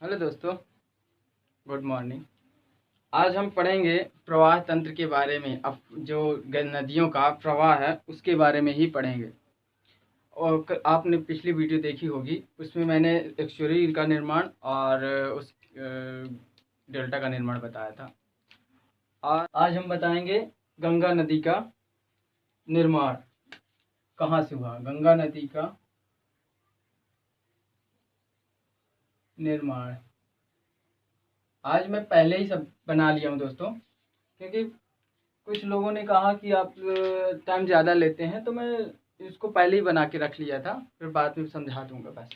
Hello दोस्तों, good morning. आज हम पढ़ेंगे प्रवाह तंत्र के बारे में। अब जो नदियों का प्रवाह है उसके बारे में ही पढ़ेंगे। और आपने पिछली वीडियो देखी होगी, उसमें मैंने एक्चुअली का निर्माण और उस डेल्टा का निर्माण बताया था। और आज हम बताएंगे गंगा नदी का निर्माण कहाँ से हुआ। गंगा नदी का निर्माण आज मैं पहले ही सब बना लिया हूँ दोस्तों, क्योंकि कुछ लोगों ने कहा कि आप टाइम ज़्यादा लेते हैं, तो मैं इसको पहले ही बना के रख लिया था, फिर बाद में समझा दूंगा बस।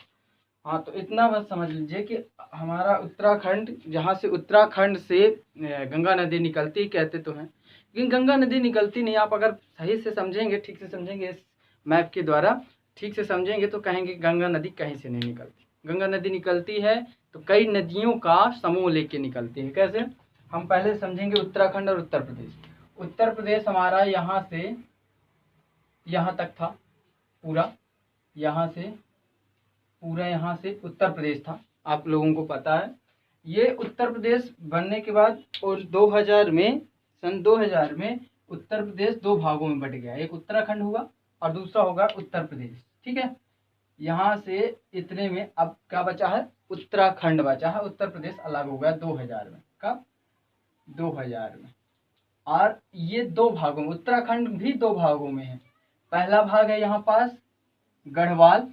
हाँ, तो इतना बस समझ लीजिए कि हमारा उत्तराखंड, जहाँ से उत्तराखंड से गंगा नदी निकलती कहते तो हैं, लेकिन गंगा नदी निकलती नहीं। आप अगर सही से समझेंगे, ठीक से समझेंगे, इस मैप के द्वारा ठीक से समझेंगे तो कहेंगे गंगा नदी कहीं से नहीं निकलती। गंगा नदी निकलती है तो कई नदियों का समूह लेके निकलती है। कैसे? हम पहले समझेंगे उत्तराखंड और उत्तर प्रदेश। उत्तर प्रदेश हमारा यहाँ से यहाँ तक था, पूरा यहाँ से पूरा यहाँ से उत्तर प्रदेश था, आप लोगों को पता है। ये उत्तर प्रदेश बनने के बाद और 2000 में, सन 2000 में उत्तर प्रदेश दो भागों में बट गया। एक उत्तराखंड हुआ और दूसरा होगा उत्तर प्रदेश। ठीक है, यहाँ से इतने में अब क्या बचा है? उत्तराखंड बचा है। उत्तर प्रदेश अलग हो गया 2000 में। कब? 2000 में। और ये दो भागों में, उत्तराखंड भी दो भागों में है। पहला भाग है यहाँ पास गढ़वाल,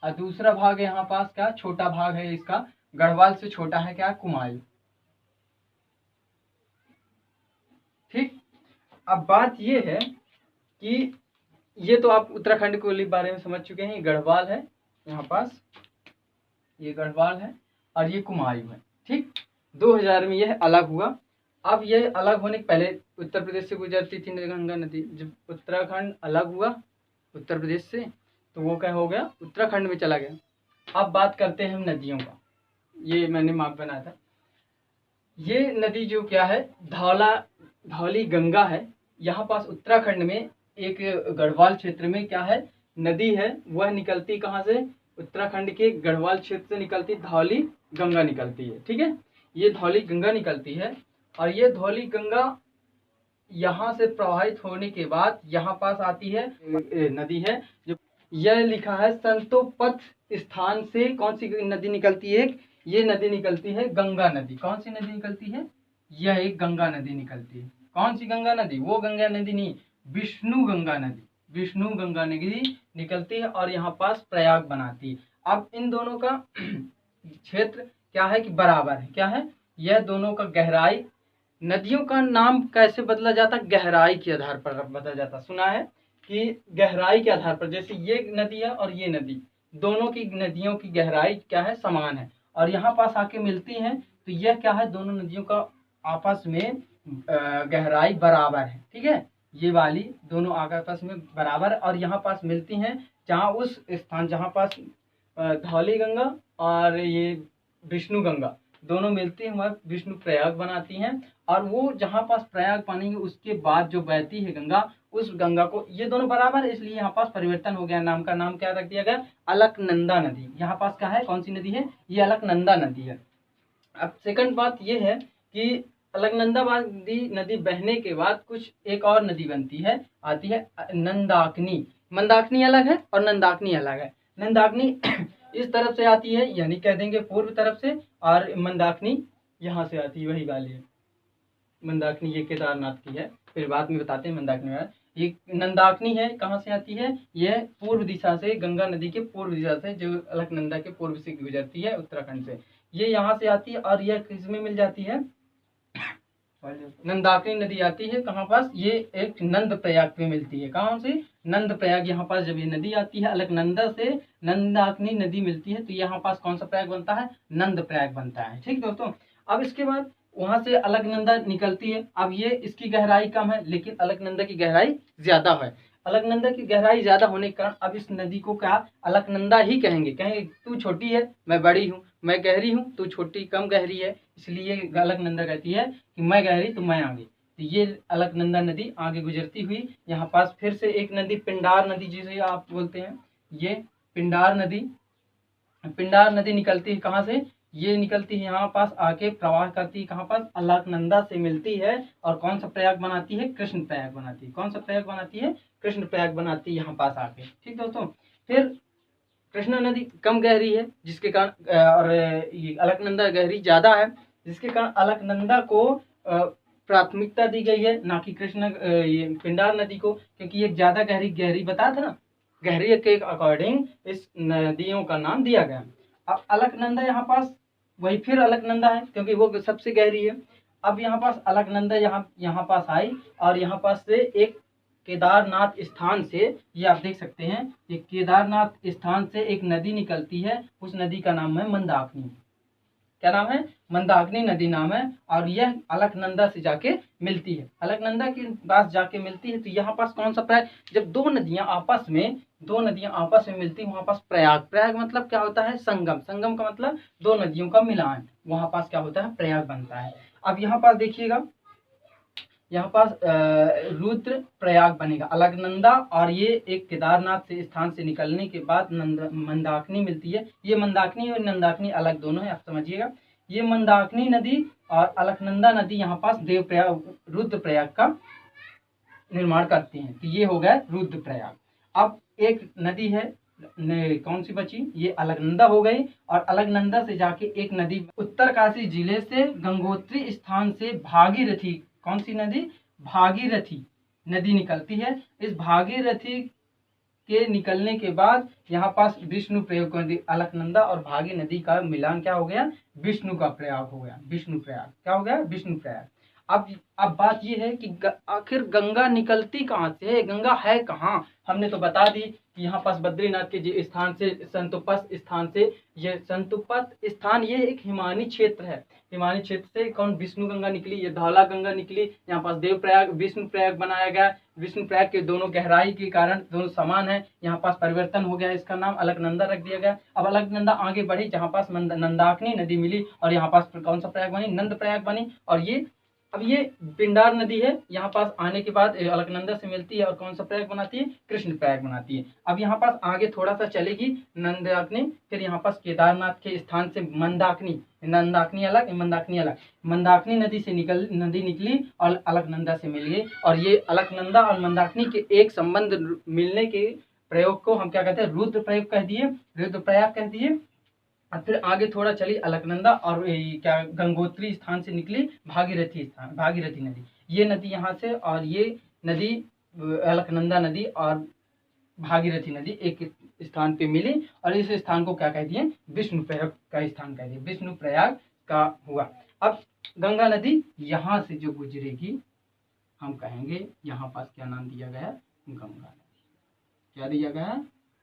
और दूसरा भाग है यहाँ पास क्या, छोटा भाग है इसका, गढ़वाल से छोटा है क्या, कुमायूं। ठीक, अब बात ये है कि ये तो आप उत्तराखंड के बारे में समझ चुके हैं। ये गढ़वाल है यहाँ पास, ये गढ़वाल है और ये कुमायूं है। ठीक, 2000 में यह अलग हुआ। अब यह अलग होने के पहले उत्तर प्रदेश से गुजरती थी गंगा नदी। जब उत्तराखंड अलग हुआ उत्तर प्रदेश से, तो वो क्या हो गया, उत्तराखंड में चला गया। अब बात करते हैं हम नदियों का। ये मैंने माप बनाया था। ये नदी जो क्या है, धौली गंगा है। यहाँ पास उत्तराखंड में एक गढ़वाल क्षेत्र में क्या है, नदी है। वह निकलती कहाँ से? उत्तराखंड के गढ़वाल क्षेत्र से निकलती धौली गंगा निकलती है। ठीक है, ये धौली गंगा निकलती है और ये धौली गंगा यहाँ से प्रवाहित होने के बाद यहाँ पास आती है नदी है जो, यह लिखा है संतोपथ स्थान से कौन सी नदी निकलती है? ये नदी निकलती है गंगा नदी। कौन सी नदी निकलती है? यह एक गंगा नदी निकलती है। कौन सी गंगा नदी? वो गंगा नदी नहीं, विष्णु गंगा नदी। विष्णु गंगा नदी निकलती है और यहाँ पास प्रयाग बनाती है। अब इन दोनों का क्षेत्र क्या है कि बराबर है। क्या है? यह दोनों का गहराई। नदियों का नाम कैसे बदला जाता? गहराई के आधार पर बदला जाता। सुना है कि गहराई के आधार पर, जैसे ये नदी है और ये नदी, दोनों की नदियों की गहराई क्या है, समान है, और यहाँ पास आके मिलती हैं, तो यह क्या है, दोनों नदियों का आपस में गहराई बराबर है। ठीक है, ये वाली दोनों आपस में बराबर और यहाँ पास मिलती हैं, जहाँ उस स्थान जहाँ पास धौली गंगा और ये विष्णु गंगा दोनों मिलती हैं, वह विष्णु प्रयाग बनाती हैं। और वो जहाँ पास प्रयाग पानी उसके बाद जो बहती है गंगा, उस गंगा को, ये दोनों बराबर है, इसलिए यहाँ पास परिवर्तन हो गया। नाम का नाम क्या रख दिया गया? अलकनंदा नदी। यहाँ पास क्या है, कौन सी नदी है? ये अलकनंदा नदी है। अब सेकंड बात ये है कि अलकनंदा नदी बहने के बाद कुछ एक और नदी बनती है, आती है नंदाकिनी। मंदाकिनी अलग है और नंदाकिनी अलग है। नंदाकिनी इस तरफ से आती है, यानी कह देंगे पूर्व तरफ से, और मंदाकिनी यहाँ से आती है, वही वाली है मंदाकिनी। ये केदारनाथ की है, फिर बाद में बताते हैं मंदाकिनी। ये नंदाकिनी है, कहाँ से आती है? यह पूर्व दिशा से, गंगा नदी के पूर्व दिशा से, जो अलकनंदा के पूर्व से गुजरती है उत्तराखंड से, ये यहाँ से आती है। और यह किसमें मिल जाती है? नंदाकिनी नदी आती है कहाँ पास? ये एक नंद प्रयाग पे मिलती है। कहाँ से? नंद प्रयाग। यहाँ पास जब ये नदी आती है अलकनंदा से, नंदाकिनी नदी मिलती है, तो यहाँ पास कौन सा प्रयाग बनता है? नंद प्रयाग बनता है। ठीक दोस्तों, अब इसके बाद वहां से अलकनंदा निकलती है। अब ये इसकी गहराई कम है, लेकिन अलकनंदा की गहराई ज्यादा है। अलकनंदा की गहराई ज्यादा होने के कारण अब इस नदी को क्या, अलकनंदा ही कहेंगे। कहेंगे तू छोटी है, मैं बड़ी हूँ, मैं गहरी हूँ, तू छोटी कम गहरी है, इसलिए अलकनंदा कहती है कि मैं गहरी तो मैं आगे। तो ये अलकनंदा नदी आगे गुजरती हुई यहाँ पास फिर से एक नदी, पिंडार नदी जिसे आप बोलते हैं, ये पिंडार नदी पिंडार नदी निकलती है कहाँ से, ये निकलती है यहाँ पास आके प्रवाह करती है कहाँ पास, अलकनंदा से मिलती है और कौन सा प्रयाग बनाती है, कृष्ण प्रयाग बनाती है। कौन सा प्रयाग बनाती है, कृष्ण प्रयाग बनाती है यहाँ पास आके। ठीक दोस्तों, फिर कृष्णा नदी कम गहरी है जिसके कारण और ये अलकनंदा गहरी ज्यादा है, जिसके कारण अलकनंदा को प्राथमिकता दी गई है, ना कि ये पिंडार नदी को, क्योंकि ये ज्यादा गहरी बताया था ना, गहरी के अकॉर्डिंग इस नदियों का नाम दिया गया। अब अलकनंदा यहाँ पास वही फिर अलकनंदा है क्योंकि वो सबसे गहरी है। अब यहाँ पास अलकनंदा यहाँ पास आई और यहाँ पास से एक केदारनाथ स्थान से, ये आप देख सकते हैं, ये केदारनाथ स्थान से एक नदी निकलती है, उस नदी का नाम है मंदाकिनी। क्या नाम है, मंदाकिनी नदी नाम है। और यह अलकनंदा से जाके मिलती है, अलकनंदा के पास जाके मिलती है। तो यहाँ पास कौन सा प्रयाग, जब दो नदियां आपस में मिलती, वहां पास प्रयाग मतलब क्या होता है, संगम का मतलब दो नदियों का मिलान, वहां पास क्या होता है, प्रयाग बनता है। अब यहाँ पास देखिएगा, यहाँ पास रुद्र प्रयाग बनेगा, अलकनंदा और ये एक केदारनाथ से स्थान से निकलने के बाद मंदाकिनी मिलती है। ये मंदाकिनी और नंदाकिनी अलग दोनों है, आप समझिएगा। ये मंदाकिनी नदी और अलकनंदा नदी यहाँ पास रुद्र प्रयाग का निर्माण करती हैं। तो ये हो गया रुद्र प्रयाग। अब एक नदी है, कौन सी बची, ये अलकनंदा हो गई। और अलकनंदा से जाके एक नदी उत्तरकाशी जिले से गंगोत्री स्थान से भागीरथी, कौन सी नदी, भागीरथी नदी निकलती है। इस भागीरथी के निकलने के बाद यहाँ पास विष्णु प्रयोग, अलकनंदा और भागी नदी का मिलान क्या हो गया, विष्णु का प्रयाग हो गया, विष्णु प्रयाग। क्या हो गया, विष्णु प्रयाग। अब बात ये है कि आखिर गंगा निकलती कहाँ से है, गंगा है कहाँ। हमने तो बता दी कि यहाँ पास बद्रीनाथ के स्थान से, संतुपत स्थान से, ये संतुपत स्थान ये एक हिमानी क्षेत्र है। हिमानी क्षेत्र से कौन, विष्णु गंगा निकली, ये धौला गंगा निकली। यहाँ पास देव प्रयाग, विष्णु प्रयाग बनाया गया। विष्णु प्रयाग के दोनों गहराई के कारण दोनों समान है, यहाँ पास परिवर्तन हो गया, इसका नाम अलकनंदा रख दिया गया। अब अलकनंदा आगे बढ़ी, जहाँ पास नंदाकिनी नदी मिली और यहाँ पास कौन सा प्रयाग बनी, नंद प्रयाग बनी। और ये अब ये पिंडार नदी है, यहाँ पास आने के बाद अलकनंदा से मिलती है और कौन सा प्रयाग बनाती है, कृष्ण प्रयाग बनाती है। अब यहाँ पास आगे थोड़ा सा चलेगी नंदाकिनी, फिर यहाँ पास केदारनाथ के स्थान से मंदाकिनी, नंदाकिनी अलग, मंदाकिनी अलग। मंदाकिनी नदी से नदी निकली और अलकनंदा से मिल गई। और ये अलकनंदा और मंदाकिनी के एक संबंध मिलने के प्रयोग को हम क्या कहते हैं, रुद्र प्रयोग कह दिए, रुद्र प्रयाग कह दिए। और फिर आगे थोड़ा चली अलकनंदा और क्या गंगोत्री स्थान से निकली भागीरथी नदी। ये नदी यहाँ से, और ये नदी अलकनंदा नदी और भागीरथी नदी एक स्थान पे मिली और इस स्थान को क्या कह दिए, विष्णु प्रयाग का स्थान कह दिए, विष्णु प्रयाग का हुआ। अब गंगा नदी यहाँ से जो गुजरेगी, हम कहेंगे यहाँ पास क्या नाम दिया गया है, गंगा नदी। क्या दिया गया है,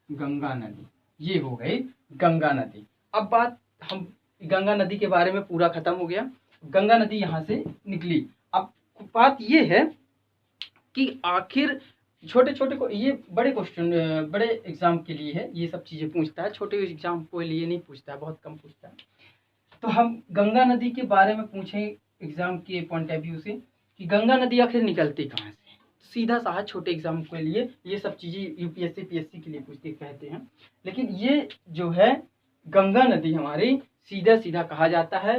गंगा नदी। ये हो गई गंगा नदी। अब बात, हम गंगा नदी के बारे में पूरा खत्म हो गया, गंगा नदी यहाँ से निकली। अब बात ये है कि आखिर छोटे छोटे को, ये बड़े क्वेश्चन, बड़े एग्जाम के लिए है, ये सब चीजें पूछता है, छोटे एग्जाम के लिए नहीं पूछता है, बहुत कम पूछता है। तो हम गंगा नदी के बारे में पूछें एग्जाम के पॉइंट ऑफ व्यू से कि गंगा नदी आखिर निकलती कहाँ से, सीधा सा छोटे एग्जाम के लिए ये सब चीजें यूपीएससी पीएससी के लिए पूछते कहते हैं। लेकिन ये जो है गंगा नदी हमारी सीधा सीधा कहा जाता है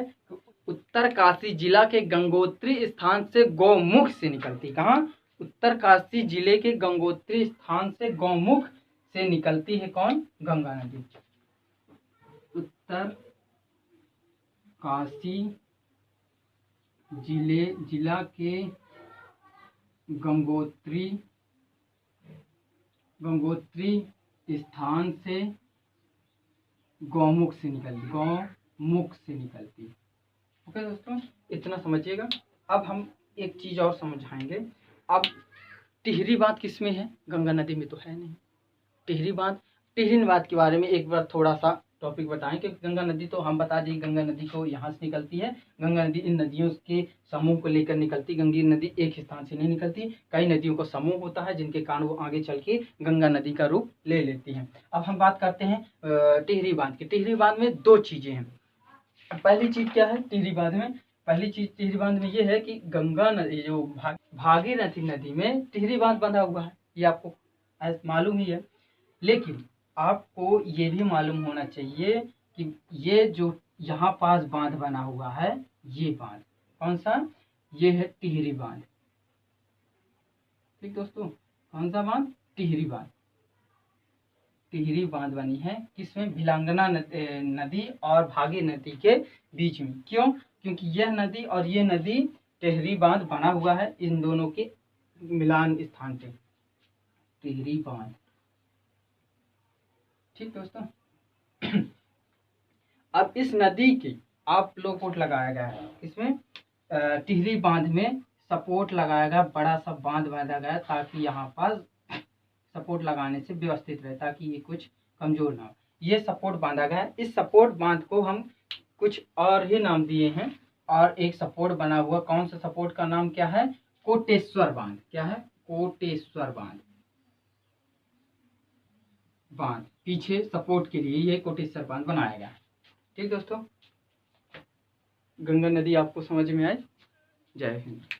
उत्तरकाशी जिला के गंगोत्री स्थान से गौमुख से निकलती। कहाँ, उत्तरकाशी जिले के गंगोत्री स्थान से गौमुख से निकलती है कौन, गंगा नदी। उत्तरकाशी जिला के गंगोत्री स्थान से गौमुख से निकलती। ओके दोस्तों, इतना समझिएगा। अब हम एक चीज और समझाएंगे। अब टिहरी बांध किस में है, गंगा नदी में तो है नहीं। टिहरी बांध के बारे में एक बार थोड़ा सा टॉपिक बताएं कि गंगा नदी, तो हम बता दें गंगा नदी को यहाँ से निकलती है। गंगा नदी इन नदियों के समूह को लेकर निकलती, गंगा नदी एक स्थान से नहीं निकलती, कई नदियों का समूह होता है जिनके कारण वो आगे चल के गंगा नदी का रूप ले लेती हैं। अब हम बात करते हैं टिहरी बांध की। टिहरी बांध में दो चीजें हैं। पहली चीज क्या है टिहरी बांध में, पहली चीज टिहरी बांध में ये है कि गंगा नदी जो भागीरथी नदी में टिहरी बांध बंधा हुआ है, ये आपको मालूम ही है। लेकिन आपको ये भी मालूम होना चाहिए कि ये जो यहाँ पास बांध बना हुआ है, ये बांध कौन सा, ये है टिहरी बांध। ठीक दोस्तों, कौन सा बांध, टिहरी बांध। टिहरी बांध बनी है किसमें, भिलांगना नदी और भागी नदी के बीच में। क्यों, क्योंकि यह नदी और ये नदी टिहरी बांध बना हुआ है इन दोनों के मिलान स्थान पे, टिहरी बांध। ठीक दोस्तों, अब इस नदी की आप सपोर्ट लगाया गया है, इसमें टिहरी बांध में सपोर्ट लगाया गया, बड़ा सा बांध बांधा गया ताकि यहाँ पर सपोर्ट लगाने से व्यवस्थित रहे, ताकि ये कुछ कमजोर ना हो। ये सपोर्ट बांधा गया है। इस सपोर्ट बांध को हम कुछ और ही नाम दिए हैं, और एक सपोर्ट बना हुआ, कौन सा सपोर्ट का नाम क्या है, कोटेश्वर बांध। क्या है, कोटेश्वर बांध। बांध पीछे सपोर्ट के लिए ये कोटेश्वर बांध बनाया गया। ठीक दोस्तों, गंगा नदी आपको समझ में आई। जय हिंद।